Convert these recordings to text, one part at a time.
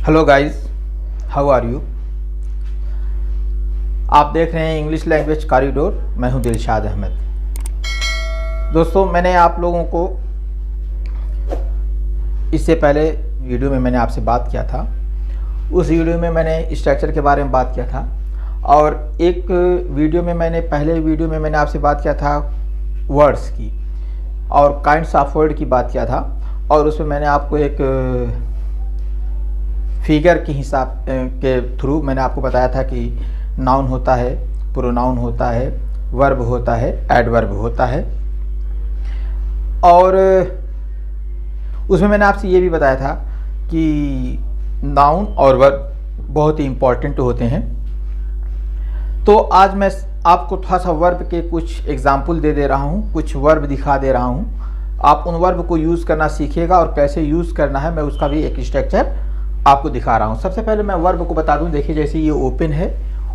Hello guys, how are you. आप देख रहे हैं इंग्लिश लैंग्वेज कॉरिडोर। मैं हूं दिलशाद अहमद। दोस्तों, मैंने आप लोगों को इससे पहले वीडियो में मैंने आपसे बात किया था। उस वीडियो में मैंने स्ट्रक्चर के बारे में बात किया था और एक वीडियो में मैंने आपसे बात किया था वर्ड्स की और काइंड्स ऑफ वर्ड की बात किया था। और उसमें मैंने आपको एक फिगर के हिसाब के थ्रू मैंने आपको बताया था कि नाउन होता है, प्रोनाउन होता है, वर्ब होता है, एडवर्ब होता है। और उसमें मैंने आपसे ये भी बताया था कि नाउन और वर्ब बहुत ही इम्पॉर्टेंट होते हैं। तो आज मैं आपको थोड़ा सा वर्ब के कुछ एग्जाम्पल दे रहा हूँ, कुछ वर्ब दिखा दे रहा हूँ। आप उन वर्ब को यूज़ करना सीखिएगा और कैसे यूज़ करना है मैं उसका भी एक स्ट्रक्चर आपको दिखा रहा हूँ। सबसे पहले मैं वर्ब को बता दूँ। देखिए, जैसे ये ओपन है।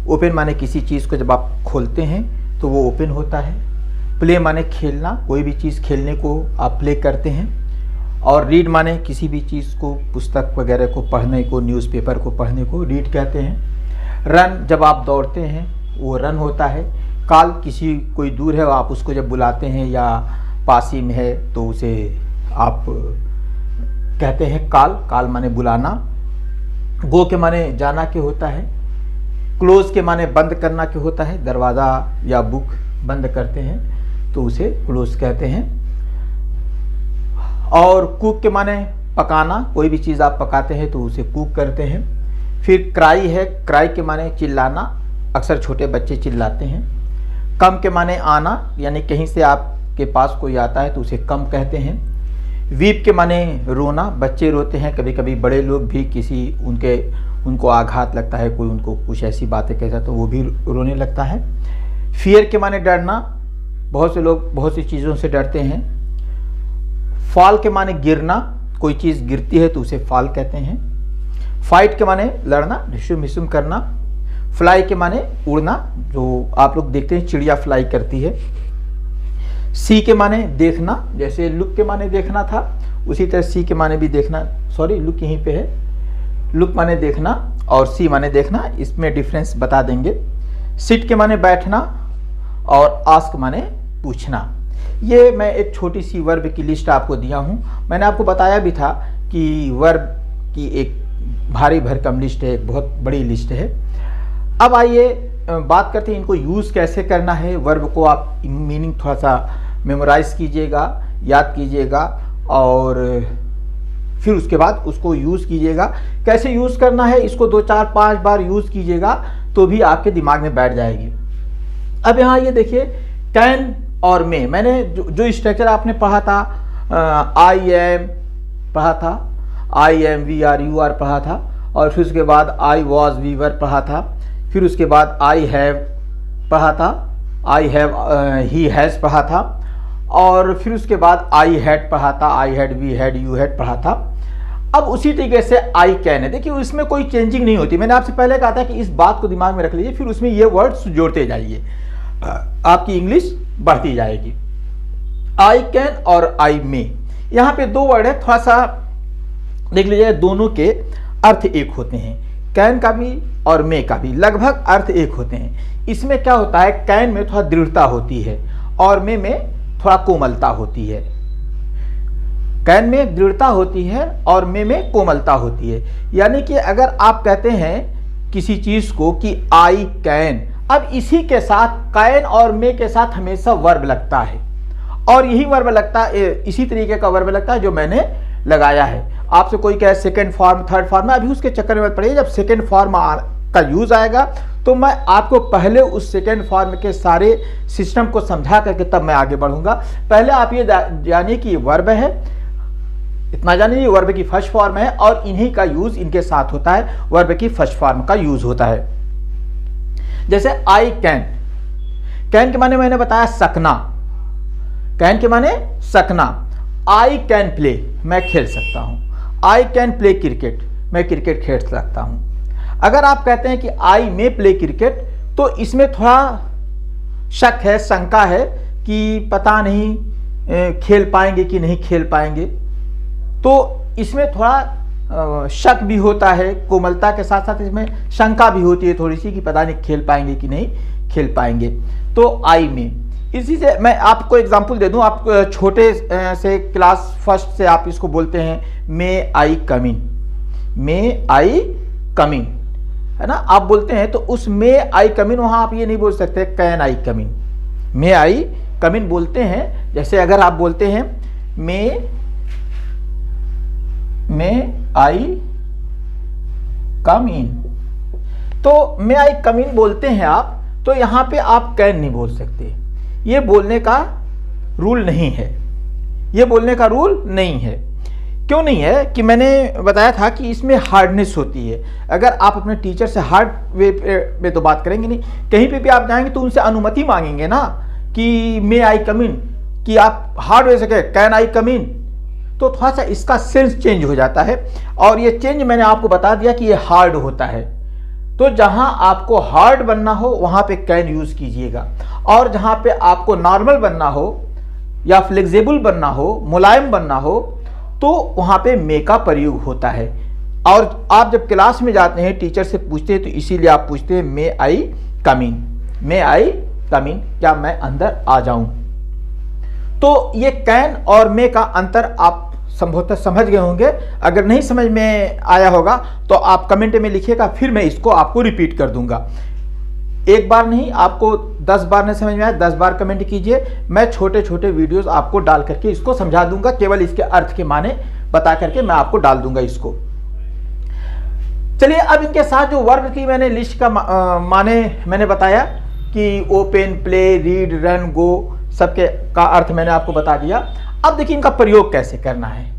ओपन माने किसी चीज़ को जब आप खोलते हैं तो वो ओपन होता है। प्ले माने खेलना, कोई भी चीज़ खेलने को आप प्ले करते हैं। और रीड माने किसी भी चीज़ को, पुस्तक वगैरह को पढ़ने को, न्यूज़पेपर को पढ़ने को रीड कहते हैं। रन, जब आप दौड़ते हैं वो रन होता है। कॉल, किसी कोई दूर है आप उसको जब बुलाते हैं या पास ही में है तो उसे आप कहते हैं कॉल। कॉल माने बुलाना। गो के माने जाना के होता है। क्लोज के माने बंद करना के होता है। दरवाज़ा या बुक बंद करते हैं तो उसे क्लोज कहते हैं। और कुक के माने पकाना, कोई भी चीज़ आप पकाते हैं तो उसे कुक करते हैं। फिर क्राई है। क्राई के माने चिल्लाना, अक्सर छोटे बच्चे चिल्लाते हैं। कम के माने आना, यानी कहीं से आपके पास कोई आता है तो उसे कम कहते हैं। वीप के माने रोना, बच्चे रोते हैं। कभी कभी बड़े लोग भी उनको आघात लगता है, कोई उनको कुछ ऐसी बातें कहता है तो वो भी रोने लगता है। फियर के माने डरना, बहुत से लोग बहुत सी चीज़ों से डरते हैं। फॉल के माने गिरना, कोई चीज़ गिरती है तो उसे फॉल कहते हैं। फाइट के माने लड़ना, ढिसुम ढिसुम करना। फ्लाई के माने उड़ना, जो आप लोग देखते हैं चिड़िया फ्लाई करती है। सी के माने देखना, जैसे लुक के माने देखना था उसी तरह सी के माने भी देखना। सॉरी, लुक यहीं पे है। लुक माने देखना और सी माने देखना, इसमें डिफरेंस बता देंगे। सिट के माने बैठना और आस्क माने पूछना। ये मैं एक छोटी सी वर्ब की लिस्ट आपको दिया हूँ। मैंने आपको बताया भी था कि वर्ब की एक भारी भरकम लिस्ट है, एक बहुत बड़ी लिस्ट है। अब आइए बात करते हैं इनको यूज़ कैसे करना है। वर्ब को आप मीनिंग थोड़ा सा मेमोराइज कीजिएगा, याद कीजिएगा और फिर उसके बाद उसको यूज़ कीजिएगा। कैसे यूज़ करना है, इसको 2 4 5 बार यूज़ कीजिएगा तो भी आपके दिमाग में बैठ जाएगी। अब यहाँ ये देखिए, कैन और मे, मैंने जो स्ट्रक्चर आपने पढ़ा था, आई एम पढ़ा था, I am we are you are पढ़ा था, और फिर उसके बाद आई वॉज वी वर पढ़ा था। फिर उसके बाद आई हैव पढ़ा था, आई हैव ही हैज़ पढ़ा था, और फिर उसके बाद आई हैड पढ़ा था, I had we had you had पढ़ा था। अब उसी तरीके से आई कैन है। देखिए, इसमें कोई चेंजिंग नहीं होती। मैंने आपसे पहले कहा था कि इस बात को दिमाग में रख लीजिए, फिर उसमें ये वर्ड्स जोड़ते जाइए, आपकी इंग्लिश बढ़ती जाएगी। आई कैन और आई मे, यहाँ पे 2 वर्ड है, थोड़ा सा देख लीजिए। दोनों के अर्थ एक होते हैं, कैन का भी और मे का भी लगभग अर्थ एक होते हैं। इसमें क्या होता है, कैन में थोड़ा दृढ़ता होती है और मे में थोड़ा कोमलता होती है। कैन में दृढ़ता होती है और मे में कोमलता होती है। यानी कि अगर आप कहते हैं किसी चीज को कि आई कैन, अब इसी के साथ कैन और मे के साथ हमेशा वर्ब लगता है, और यही वर्ब लगता है, इसी तरीके का वर्ब लगता है जो मैंने लगाया है। आपसे कोई कहे सेकेंड फॉर्म, थर्ड फॉर्म, अभी उसके चक्कर में मत पड़िए। जब सेकेंड फॉर्म का यूज आएगा तो मैं आपको पहले उस सेकेंड फॉर्म के सारे सिस्टम को समझा करके तब मैं आगे बढ़ूंगा। पहले आप ये जानिए कि ये वर्ब है, इतना जानिए ये वर्ब की फर्स्ट फॉर्म है और इन्हीं का यूज इनके साथ होता है। वर्ब की फर्स्ट फॉर्म का यूज होता है। जैसे आई कैन, कैन के माने मैंने बताया सकना, कैन के माने सकना। आई कैन प्ले, मैं खेल सकता हूं। आई कैन प्ले क्रिकेट, मैं क्रिकेट खेल सकता हूं। अगर आप कहते हैं कि आई मे प्ले क्रिकेट, तो इसमें थोड़ा शक है, शंका है कि पता नहीं खेल पाएंगे कि नहीं खेल पाएंगे। तो इसमें थोड़ा शक भी होता है, कोमलता के साथ साथ इसमें शंका भी होती है थोड़ी सी कि पता नहीं खेल पाएंगे कि नहीं खेल पाएंगे। तो आई में इसी से मैं आपको एग्जांपल दे दूं, आप छोटे से क्लास फर्स्ट से आप इसको बोलते हैं मे आई कम इन, मे आई कम इन, है ना, आप बोलते हैं। तो उस मे आई कम इन वहां आप ये नहीं बोल सकते कैन आई कम इन, मे आई कम इन बोलते हैं। जैसे अगर आप बोलते हैं मे आई कम इन, तो मे आई कम इन बोलते हैं आप, तो यहां पे आप कैन नहीं बोल सकते। ये बोलने का रूल नहीं है, ये बोलने का रूल नहीं है। क्यों नहीं है कि मैंने बताया था कि इसमें हार्डनेस होती है। अगर आप अपने टीचर से हार्ड वे में तो बात करेंगे नहीं, कहीं पे भी आप जाएंगे तो उनसे अनुमति मांगेंगे ना कि मे आई कम इन, कि आप हार्ड वे से कहें कैन आई कम इन, तो थोड़ा सा इसका सेंस चेंज हो जाता है। और ये चेंज मैंने आपको बता दिया कि ये हार्ड होता है। तो जहां आपको हार्ड बनना हो वहां पे कैन यूज कीजिएगा, और जहां पे आपको नॉर्मल बनना हो या फ्लेक्सिबल बनना हो, मुलायम बनना हो, तो वहां पे मे का प्रयोग होता है। और आप जब क्लास में जाते हैं टीचर से पूछते हैं तो इसीलिए आप पूछते हैं मे आई कम इन, मे आई कम इन, क्या मैं अंदर आ जाऊं। तो ये कैन और मे का अंतर आप संभवतः समझ गए होंगे। अगर नहीं समझ में आया होगा तो आप कमेंट में लिखिएगा, फिर मैं इसको आपको रिपीट कर दूंगा। एक बार नहीं, आपको 10 बार नहीं समझ में आया 10 बार कमेंट कीजिए, मैं छोटे छोटे वीडियोस आपको डाल करके इसको समझा दूंगा, केवल इसके अर्थ के माने बता करके मैं आपको डाल दूंगा इसको। चलिए अब इनके साथ जो वर्ब की मैंने लिस्ट का माने मैंने बताया कि ओपन, प्ले, रीड, रन, गो, सबके का अर्थ मैंने आपको बता दिया। अब देखिए इनका प्रयोग कैसे करना है।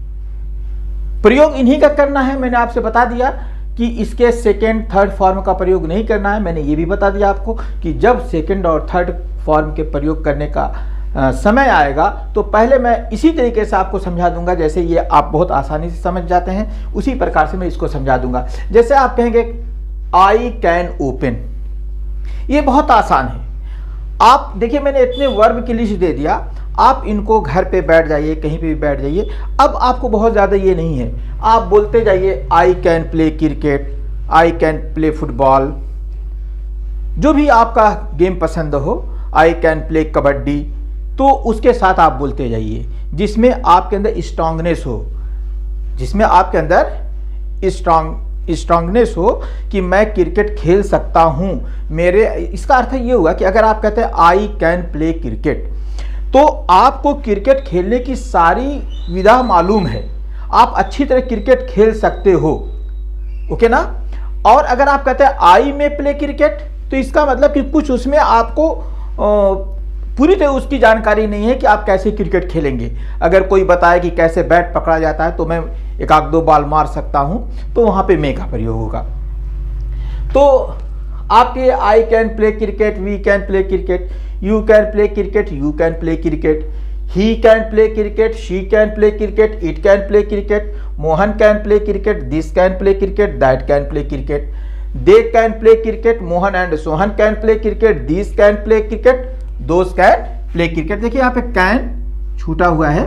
प्रयोग इन्हीं का करना है, मैंने आपसे बता दिया कि इसके सेकेंड थर्ड फॉर्म का प्रयोग नहीं करना है। मैंने ये भी बता दिया आपको कि जब सेकेंड और थर्ड फॉर्म के प्रयोग करने का समय आएगा तो पहले मैं इसी तरीके से आपको समझा दूंगा, जैसे ये आप बहुत आसानी से समझ जाते हैं उसी प्रकार से मैं इसको समझा दूंगा। जैसे आप कहेंगे आई कैन ओपन, ये बहुत आसान है। आप देखिए मैंने इतने वर्ब की लिस्ट दे दिया, आप इनको घर पे बैठ जाइए, कहीं पे भी बैठ जाइए। अब आपको बहुत ज़्यादा ये नहीं है, आप बोलते जाइए आई can play cricket, I can play football, जो भी आपका गेम पसंद हो, आई कैन प्ले कबड्डी, तो उसके साथ आप बोलते जाइए जिसमें आपके अंदर स्ट्रांगनेस हो, जिसमें आपके अंदर स्ट्रांगनेस हो कि मैं क्रिकेट खेल सकता हूं। मेरे इसका अर्थ ये हुआ कि अगर आप कहते हैं आई कैन प्ले क्रिकेट, तो आपको क्रिकेट खेलने की सारी विधा मालूम है, आप अच्छी तरह क्रिकेट खेल सकते हो, ओके ना। और अगर आप कहते हैं आई में प्ले क्रिकेट, तो इसका मतलब कि कुछ उसमें आपको पूरी तरह उसकी जानकारी नहीं है कि आप कैसे क्रिकेट खेलेंगे। अगर कोई बताए कि कैसे बैट पकड़ा जाता है तो मैं एक आध दो बॉल मार सकता हूं, तो वहां पे मे का प्रयोग होगा। तो आप ये I can play cricket, we can play cricket, you can play cricket, you can play cricket, he can play cricket, she can play cricket, it can play cricket, Mohan can play cricket, this can play cricket, that can play cricket, they can play cricket, Mohan and Sohan can play cricket, this can play cricket, those can play cricket. देखिए यहाँ पे can छूटा हुआ है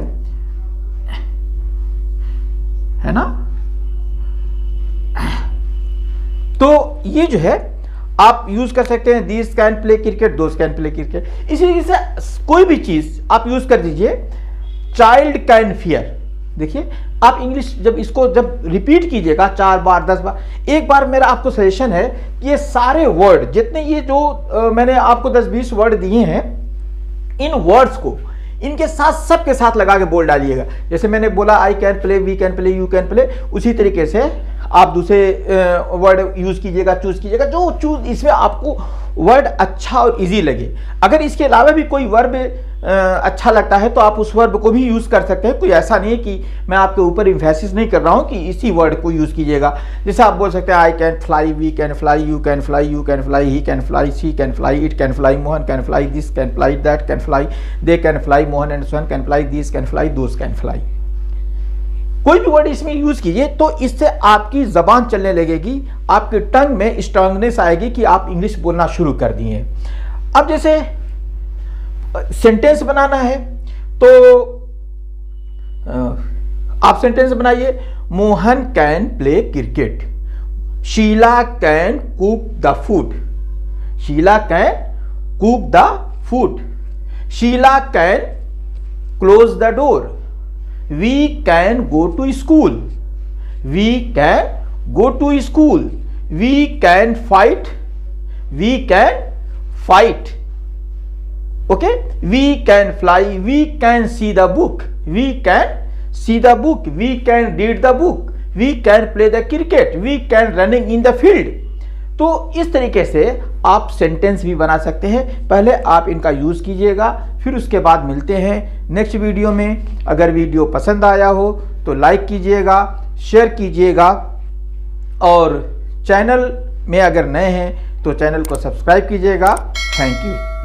ना। तो ये जो है आप यूज कर सकते हैं, this can play cricket, those can play cricket. इसी तरीके से कोई भी चीज आप यूज कर दीजिए। चाइल्ड कैन फियर, देखिए आप इंग्लिश जब रिपीट कीजिएगा 4 बार 10 बार, एक बार मेरा आपको सजेशन है कि ये सारे वर्ड जितने ये जो मैंने आपको 10-20 वर्ड दिए हैं, इन वर्ड्स को इनके साथ सबके साथ लगा के बोल डालिएगा। जैसे मैंने बोला I can play, we can play, you can play, उसी तरीके से आप दूसरे वर्ड यूज कीजिएगा, चूज कीजिएगा, जो चूज इसमें आपको वर्ड अच्छा और इजी लगे। अगर इसके अलावा भी कोई वर्ब अच्छा लगता है तो आप उस वर्ब को भी यूज कर सकते हैं। कोई ऐसा नहीं है कि मैं आपके ऊपर इम्फेसिस नहीं कर रहा हूं कि इसी वर्ड को यूज कीजिएगा। जैसे आप बोल सकते हैं I can fly, we can fly, you can fly, you can fly, he can fly, she can fly, it can fly, Mohan can fly, this can fly, that can fly, they can fly, Mohan and Sohan can fly, this can fly, those can fly. कोई भी word इसमें use कीजिए तो इससे आपकी जबान चलने लगेगी, आपके टंग में स्ट्रांगनेस आएगी कि आप इंग्लिश बोलना शुरू कर दिए। अब जैसे सेंटेंस बनाना है तो आप सेंटेंस बनाइए। Mohan can play cricket. Sheela can cook the food. Sheela can cook the food. Sheela can close the door. We can go to school. वी कैन go to school. We can fight. We can fight. Okay, we can fly. We can see the book. We can see the book. We can read the book. We can play the cricket. We can running in the field. तो इस तरीके से आप sentence भी बना सकते हैं। पहले आप इनका यूज कीजिएगा, फिर उसके बाद मिलते हैं नेक्स्ट वीडियो में। अगर वीडियो पसंद आया हो तो लाइक कीजिएगा, शेयर कीजिएगा, और चैनल में अगर नए हैं तो चैनल को सब्सक्राइब कीजिएगा। Thank you.